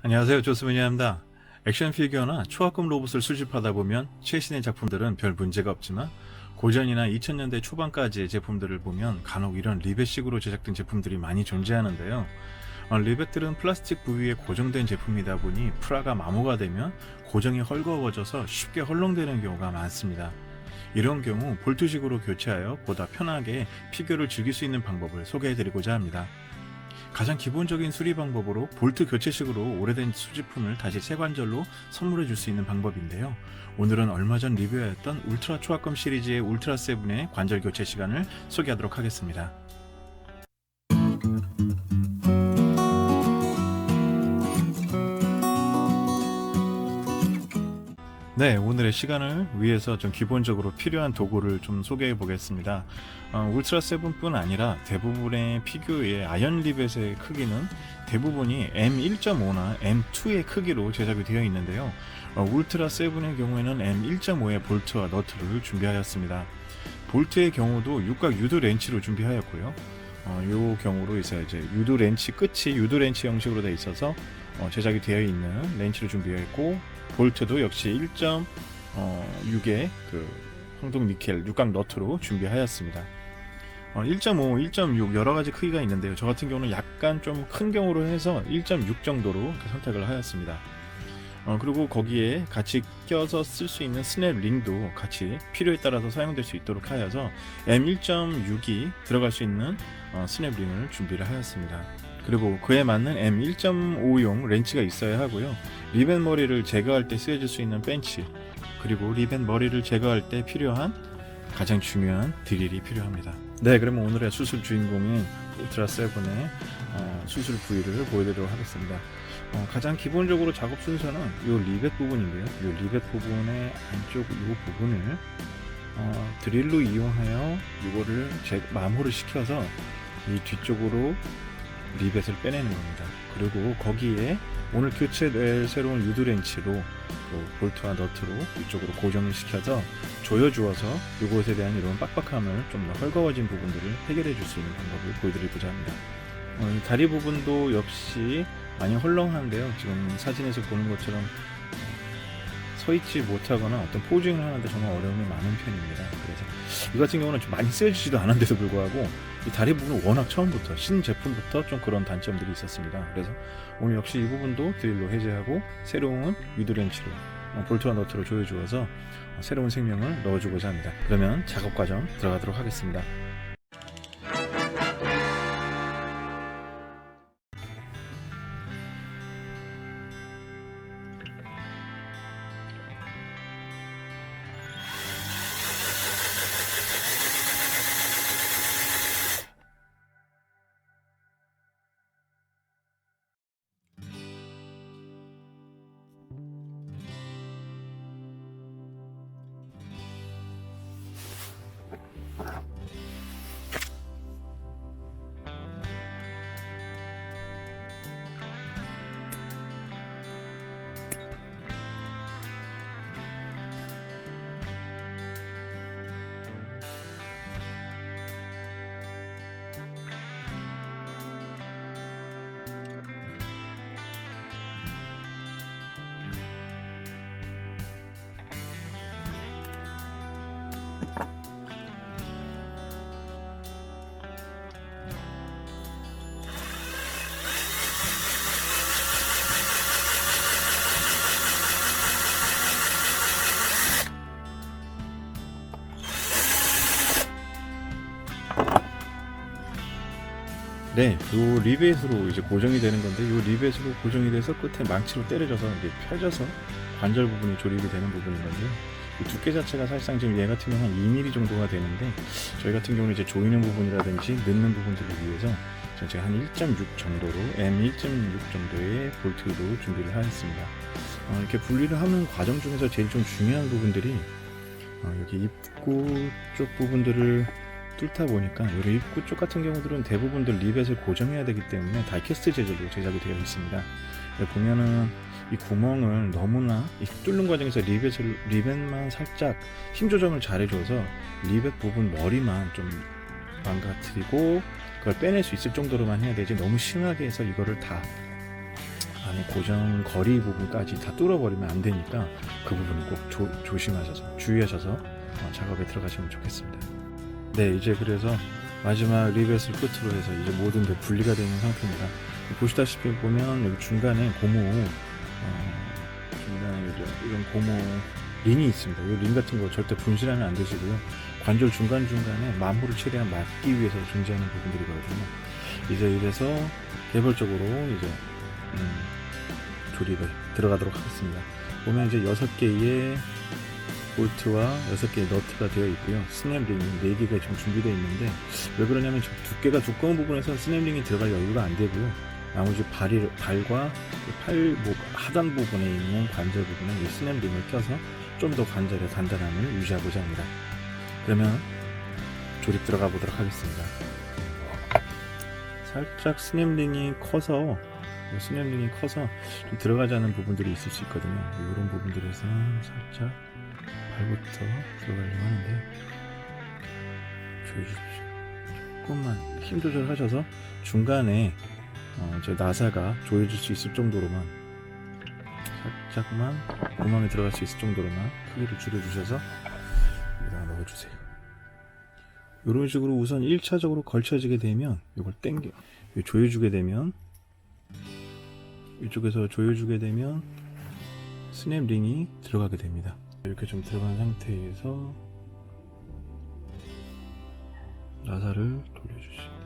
안녕하세요, 조스미니아입니다. 액션 피규어나 초합금 로봇을 수집하다 보면 최신의 작품들은 별 문제가 없지만 고전이나 2000년대 초반까지의 제품들을 보면 간혹 이런 리벳식으로 제작된 제품들이 많이 존재하는데요. 리벳들은 플라스틱 부위에 고정된 제품이다 보니 프라가 마모가 되면 고정이 헐거워져서 쉽게 헐렁대는 경우가 많습니다. 이런 경우 볼트식으로 교체하여 보다 편하게 피규어를 즐길 수 있는 방법을 소개해드리고자 합니다. 가장 기본적인 수리 방법으로 볼트 교체식으로 오래된 수집품을 다시 새 관절로 선물해 줄 수 있는 방법인데요. 오늘은 얼마 전 리뷰하였던 울트라 초합금 시리즈의 울트라 세븐의 관절 교체 시간을 소개하도록 하겠습니다. 네, 오늘의 시간을 위해서 좀 기본적으로 필요한 도구를 좀 소개해 보겠습니다. 울트라 세븐뿐 아니라 대부분의 피규어의 아이언 리벳의 크기는 대부분이 M1.5나 M2의 크기로 제작이 되어 있는데요. 울트라 세븐의 경우에는 M1.5의 볼트와 너트를 준비하였습니다. 볼트의 경우도 육각 유도 렌치로 준비하였고요. 이 경우로 이제 유도 렌치 끝이 유도 렌치 형식으로 되어 있어서 제작이 되어 있는 렌치를 준비했고, 볼트도 역시 1.6의 그 황동 니켈 육각 너트로 준비하였습니다. 1.5, 1.6 여러 가지 크기가 있는데요. 저 같은 경우는 약간 좀 큰 경우로 해서 1.6 정도로 선택을 하였습니다. 그리고 거기에 같이 껴서 쓸 수 있는 스냅 링도 같이 필요에 따라서 사용될 수 있도록 하여서 M1.6이 들어갈 수 있는 스냅 링을 준비를 하였습니다. 그리고 그에 맞는 M1.5용 렌치가 있어야 하고요. 리벳 머리를 제거할 때 쓰여질 수 있는 벤치, 그리고 리벳 머리를 제거할 때 필요한 가장 중요한 드릴이 필요합니다. 네, 그러면 오늘의 수술 주인공인 울트라 세븐의 수술 부위를 보여드리도록 하겠습니다. 가장 기본적으로 작업 순서는 이 리벳 부분인데요. 이 리벳 부분의 안쪽 이 부분을 드릴로 이용하여 이거를 마모를 시켜서 이 뒤쪽으로 리벳을 빼내는 겁니다. 그리고 거기에 오늘 교체될 새로운 유도 렌치로 볼트와 너트로 이쪽으로 고정을 시켜서 조여주어서 이것에 대한 이런 빡빡함을 좀 더 헐거워진 부분들을 해결해 줄 수 있는 방법을 보여드리고자 합니다. 이 다리 부분도 역시 많이 헐렁한데요. 지금 사진에서 보는 것처럼 서 있지 못하거나 어떤 포징을 하는데 정말 어려움이 많은 편입니다. 그래서 이 같은 경우는 좀 많이 쓰여지지도 않은데도 불구하고 이 다리 부분은 워낙 처음부터 신제품부터 좀 그런 단점들이 있었습니다. 그래서 오늘 역시 이 부분도 드릴로 해제하고 새로운 유도 렌치로 볼트와 너트로 조여주어서 새로운 생명을 넣어주고자 합니다. 그러면 작업 과정 들어가도록 하겠습니다. 네, 요 리벳으로 이제 고정이 되는 건데, 요 리벳으로 고정이 돼서 끝에 망치로 때려져서 이제 펴져서 관절 부분이 조립이 되는 부분인 건데요. 이 두께 자체가 사실상 지금 얘 같은 경우는 한 2mm 정도가 되는데, 저희 같은 경우는 이제 조이는 부분이라든지 넣는 부분들을 위해서 제가 한 1.6 정도로 M1.6 정도의 볼트로 준비를 하였습니다. 이렇게 분리를 하는 과정 중에서 제일 좀 중요한 부분들이 여기 입구 쪽 부분들을 뚫다 보니까 이 입구 쪽 같은 경우들은 대부분들 리벳을 고정해야 되기 때문에 다이캐스트 재질로 제작이 되어 있습니다. 보면은 이 구멍을 너무나 이 뚫는 과정에서 리벳만 살짝 힘 조정을 잘 해줘서 리벳 부분 머리만 좀 망가뜨리고 그걸 빼낼 수 있을 정도로만 해야 되지, 너무 심하게 해서 이거를 다 안에 고정 거리 부분까지 다 뚫어버리면 안 되니까 그 부분은 꼭 조심하셔서 주의하셔서 작업에 들어가시면 좋겠습니다. 네, 이제 그래서 마지막 리벳을 끝으로 해서 이제 모든 게 분리가 되어 있는 상태입니다. 보시다시피 보면 여기 중간에 고무 중간에 이런 고무 링이 있습니다. 이 링 같은 거 절대 분실하면 안 되시고요. 관절 중간중간에 마모를 최대한 막기 위해서 존재하는 부분들이거든요. 이제 이래서 개별적으로 이제 조립에 들어가도록 하겠습니다. 보면 이제 6개의 볼트와 6개의 너트가 되어 있고요. 스냅링이 4개가 좀 준비되어 있는데, 왜 그러냐면 두께가 두꺼운 부분에서 스냅링이 들어갈 여유가 안 되고요. 나머지 발과 팔목 하단 부분에 있는 관절 부분에 이 스냅링을 껴서 좀 더 관절의 단단함을 유지하고자 합니다. 그러면 조립 들어가 보도록 하겠습니다. 살짝 스냅링이 커서 좀 들어가지 않은 부분들이 있을 수 있거든요. 이런 부분들에서 살짝 발부터 들어가려고 하는데 조여주십시오. 조금만 힘 조절하셔서 중간에 저 나사가 조여질 수 있을 정도로만, 살짝만 구멍에 들어갈 수 있을 정도로만 크기를 줄여주셔서 여기다가 넣어주세요. 이런 식으로 우선 1차적으로 걸쳐지게 되면 이걸 당겨 조여주게 되면, 이쪽에서 조여주게 되면 스냅 링이 들어가게 됩니다. 이렇게 좀 들어간 상태에서 나사를 돌려주시고,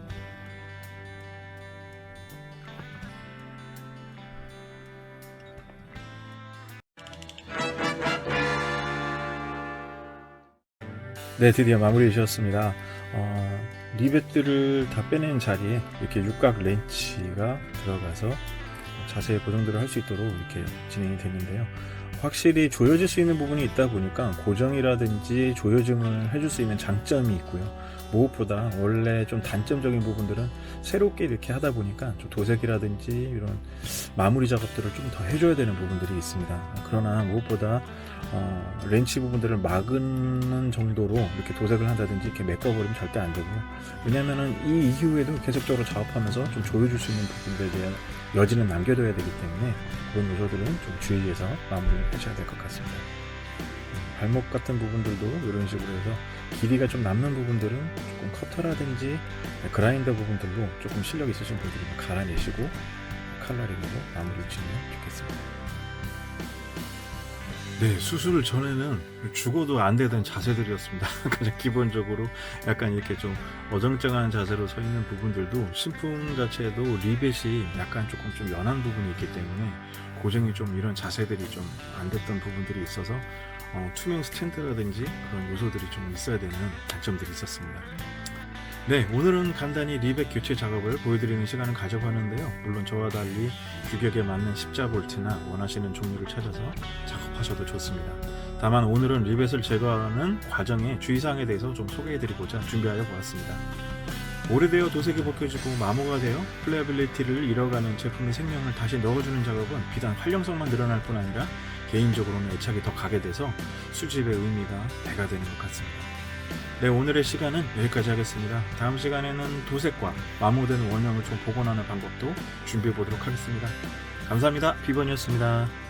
네, 드디어 마무리 되셨습니다. 리벳들을 다 빼낸 자리에 이렇게 육각 렌치가 들어가서 자세히 고정들을 할 수 있도록 이렇게 진행이 됐는데요. 확실히 조여질 수 있는 부분이 있다 보니까 고정이라든지 조여짐을 해줄 수 있는 장점이 있고요. 무엇보다 원래 좀 단점적인 부분들은 새롭게 이렇게 하다 보니까 좀 도색이라든지 이런 마무리 작업들을 좀 더 해줘야 되는 부분들이 있습니다. 그러나 무엇보다 렌치 부분들을 막는 정도로 이렇게 도색을 한다든지 이렇게 메꿔버리면 절대 안 되고요. 왜냐면은 이 이후에도 계속적으로 작업하면서 좀 조여줄 수 있는 부분들에 대한 여지는 남겨둬야 되기 때문에 그런 요소들은 좀 주의해서 마무리를 하셔야 될 것 같습니다. 발목 같은 부분들도 이런 식으로 해서 길이가 좀 남는 부분들은 조금 커터라든지 그라인더 부분들로 조금 실력 있으신 분들이 갈아내시고 칼라링으로 마무리를 지으면 좋겠습니다. 네, 수술 전에는 죽어도 안 되던 자세들이었습니다. 그냥 기본적으로 약간 이렇게 좀 어정쩡한 자세로 서 있는 부분들도 신품 자체도 리벳이 약간 조금 좀 연한 부분이 있기 때문에 고정이 좀 이런 자세들이 좀 안 됐던 부분들이 있어서 투명 스탠드라든지 그런 요소들이 좀 있어야 되는 단점들이 있었습니다. 네, 오늘은 간단히 리벳 교체 작업을 보여드리는 시간을 가져봤는데요. 물론 저와 달리 규격에 맞는 십자 볼트나 원하시는 종류를 찾아서 작업하셔도 좋습니다. 다만 오늘은 리벳을 제거하는 과정의 주의사항에 대해서 좀 소개해드리고자 준비하여 보았습니다. 오래되어 도색이 벗겨지고 마모가 되어 플레이어빌리티를 잃어가는 제품의 생명을 다시 넣어주는 작업은 비단 활용성만 늘어날 뿐 아니라 개인적으로는 애착이 더 가게 돼서 수집의 의미가 배가 되는 것 같습니다. 네, 오늘의 시간은 여기까지 하겠습니다. 다음 시간에는 도색과 마모된 원형을 좀 복원하는 방법도 준비해 보도록 하겠습니다. 감사합니다. 비번이었습니다.